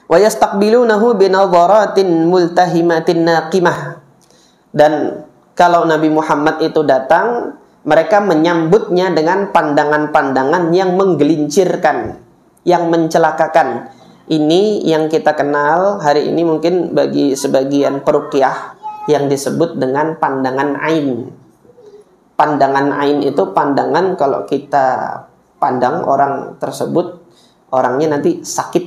Wa yastaqbilunahu binadharatin multahimatin naqimah. Dan kalau Nabi Muhammad itu datang, mereka menyambutnya dengan pandangan-pandangan yang menggelincirkan, yang mencelakakan. Ini yang kita kenal hari ini mungkin bagi sebagian peruqyah yang disebut dengan pandangan ain. Pandangan ain itu pandangan kalau kita pandang orang tersebut, orangnya nanti sakit.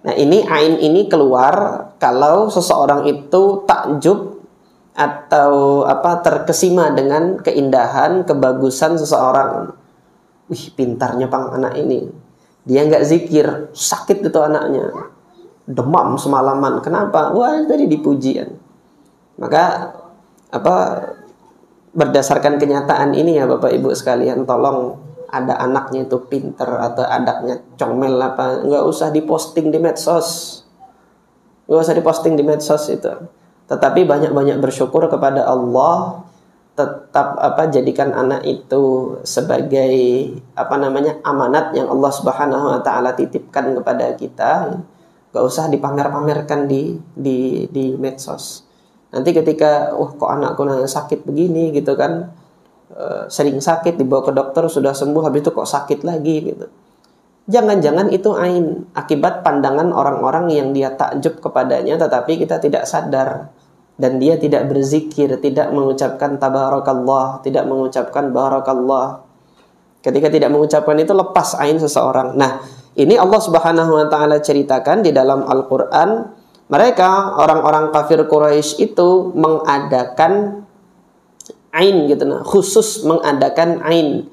Nah, ini ain ini keluar kalau seseorang itu takjub atau terkesima dengan keindahan, kebagusan seseorang. Wih, pintarnya pang anak ini. Dia nggak zikir, sakit itu anaknya. Demam semalaman. Kenapa? Wah, tadi dipujian. Maka berdasarkan kenyataan ini ya Bapak Ibu sekalian, tolong ada anaknya itu pinter atau anaknya comel nggak usah diposting di medsos. Nggak usah diposting di medsos itu. Tetapi banyak-banyak bersyukur kepada Allah, tetap jadikan anak itu sebagai amanat yang Allah Subhanahu wa taala titipkan kepada kita. Gak usah dipamer-pamerkan di medsos. Nanti ketika kok anakku sakit begini gitu kan, sering sakit, dibawa ke dokter sudah sembuh, habis itu kok sakit lagi gitu. Jangan-jangan itu ain, akibat pandangan orang-orang yang dia takjub kepadanya tetapi kita tidak sadar. Dan dia tidak berzikir, tidak mengucapkan tabarakallah, tidak mengucapkan barakallah. Ketika tidak mengucapkan itu, lepas ain seseorang. Nah, ini Allah Subhanahu wa taala ceritakan di dalam Al-Qur'an, mereka orang-orang kafir Quraisy itu mengadakan ain gitu, khusus mengadakan ain.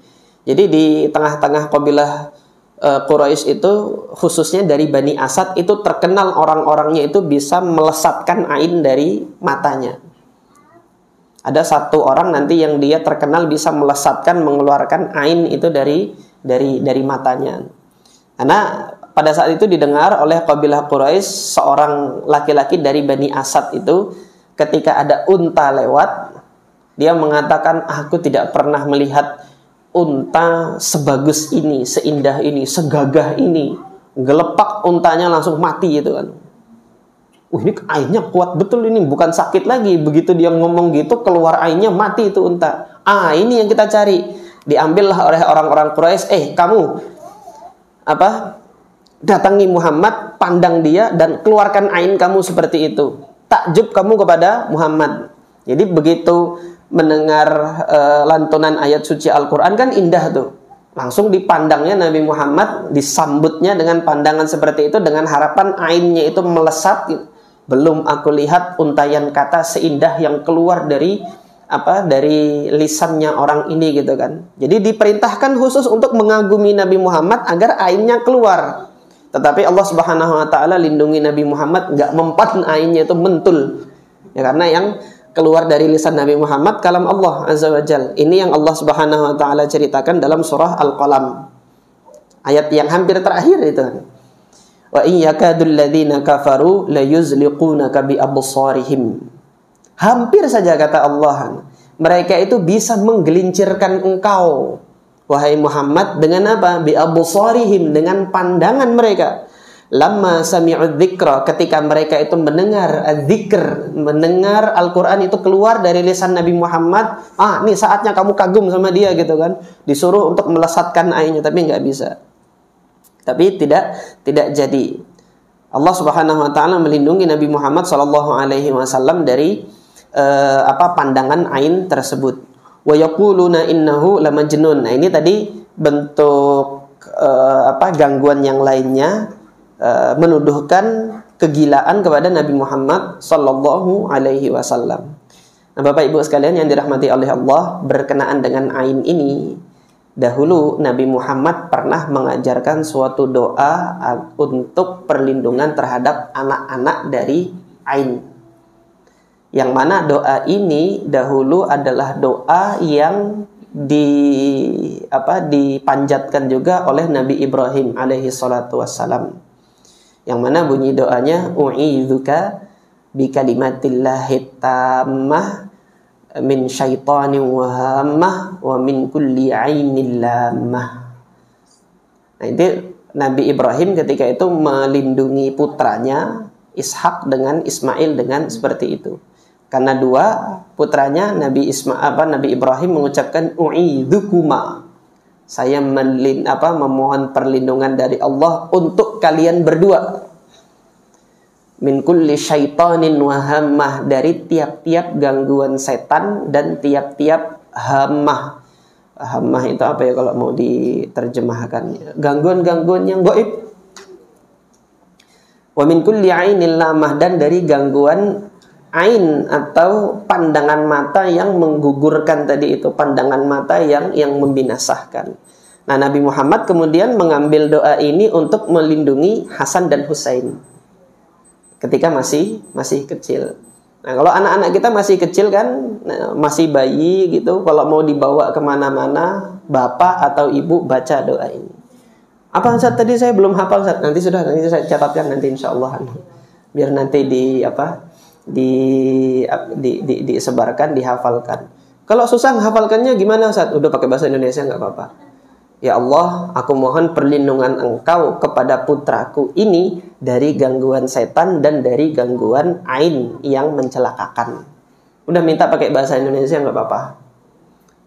Jadi di tengah-tengah kabilah Quraisy itu, khususnya dari Bani Asad, itu terkenal orang-orangnya itu bisa melesatkan ain dari matanya. Ada satu orang nanti yang dia terkenal bisa melesatkan, mengeluarkan ain itu dari matanya. Karena pada saat itu didengar oleh kabilah Quraisy, seorang laki-laki dari Bani Asad itu ketika ada unta lewat, dia mengatakan, aku tidak pernah melihat unta sebagus ini, seindah ini, segagah ini. Gelepak untanya langsung mati gitu kan. Ini ainnya kuat betul ini, bukan sakit lagi. Begitu dia ngomong gitu, keluar ainnya, mati itu unta. Ini yang kita cari. Diambillah oleh orang-orang Quraisy, kamu datangi Muhammad, pandang dia dan keluarkan ain kamu seperti itu. Takjub kamu kepada Muhammad. Jadi begitu mendengar lantunan ayat suci Al-Quran kan indah tuh. Langsung dipandangnya Nabi Muhammad, disambutnya dengan pandangan seperti itu, dengan harapan ainnya itu melesat gitu. Belum aku lihat untayan kata seindah yang keluar dari lisannya orang ini gitu kan. Jadi diperintahkan khusus untuk mengagumi Nabi Muhammad agar ainnya keluar. Tetapi Allah Subhanahu wa taala lindungi Nabi Muhammad, nggak mempan ainnya itu mentul. Ya, karena yang keluar dari lisan Nabi Muhammad kalam Allah Azza wa Jal. Ini yang Allah Subhanahu wa taala ceritakan dalam surah Al-Qalam. Ayat yang hampir terakhir itu. Wa in yakadul ladzina kafaru la yuzliqunaka bi absarihim. Hampir saja kata Allah, mereka itu bisa menggelincirkan engkau wahai Muhammad dengan apa? Bi absarihim, dengan pandangan mereka. Lamma sami'ud dzikra, ketika mereka itu mendengar dzikr, mendengar Al-Qur'an itu keluar dari lisan Nabi Muhammad, ini saatnya kamu kagum sama dia gitu kan. Disuruh untuk melesatkan ainnya tapi nggak bisa. Tapi tidak jadi. Allah Subhanahu wa taala melindungi Nabi Muhammad sallallahu alaihi wasallam dari pandangan ain tersebut. Wa yaquluna innahu lamajnun. Nah, ini tadi bentuk gangguan yang lainnya, menuduhkan kegilaan kepada Nabi Muhammad sallallahu alaihi wasallam. Nah, Bapak Ibu sekalian yang dirahmati oleh Allah, berkenaan dengan ain ini, dahulu Nabi Muhammad pernah mengajarkan suatu doa untuk perlindungan terhadap anak-anak dari ain. Yang mana doa ini dahulu adalah doa yang dipanjatkan juga oleh Nabi Ibrahim alaihi salatu wassalam. Yang mana bunyi doanya, u'idzuka bikalimatillahi tammah min syaitanin wahammah wa min kulli ainil lamah. Nah, itu Nabi Ibrahim ketika itu melindungi putranya Ishak dengan Ismail dengan seperti itu. Karena dua putranya Nabi Ibrahim mengucapkan u'idzukuma. Saya memohon perlindungan dari Allah untuk kalian berdua. Min kulli syaitanin wa hammah, dari tiap-tiap gangguan setan dan tiap-tiap hammah. Hammah itu apa ya kalau mau diterjemahkan? Gangguan-gangguan yang gaib. Wa min kulli ainil lamah, dan dari gangguan ain atau pandangan mata yang menggugurkan tadi itu, pandangan mata yang membinasakan. Nah, Nabi Muhammad kemudian mengambil doa ini untuk melindungi Hasan dan Husain ketika masih kecil. Nah, kalau anak-anak kita masih kecil kan, masih bayi gitu, kalau mau dibawa kemana-mana, bapak atau ibu baca doa ini. Apa Ustaz tadi saya belum hafal Ustaz? Nanti saya catatkan nanti insyaallah. Biar nanti disebarkan, dihafalkan. Kalau susah menghafalkannya gimana Ustaz? Udah pakai bahasa Indonesia nggak apa-apa. Ya Allah, aku mohon perlindungan Engkau kepada putraku ini dari gangguan setan dan dari gangguan ain yang mencelakakan. Udah minta pakai bahasa Indonesia nggak apa-apa.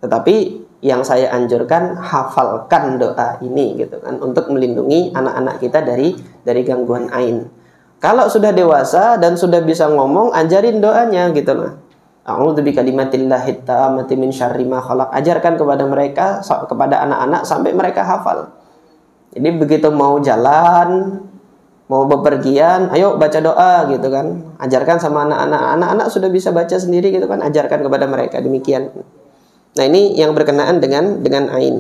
Tetapi yang saya anjurkan, hafalkan doa ini gitu kan, untuk melindungi anak-anak kita dari gangguan ain. Kalau sudah dewasa dan sudah bisa ngomong, ajarin doanya gitu loh. A'udzu bikalimatillahi tammati min syarri ma khalaq. Ajarkan kepada mereka, kepada anak-anak sampai mereka hafal. Jadi begitu mau jalan, mau bepergian, ayo baca doa gitu kan. Ajarkan sama anak-anak. Anak-anak sudah bisa baca sendiri gitu kan, ajarkan kepada mereka demikian. Nah, ini yang berkenaan dengan ain.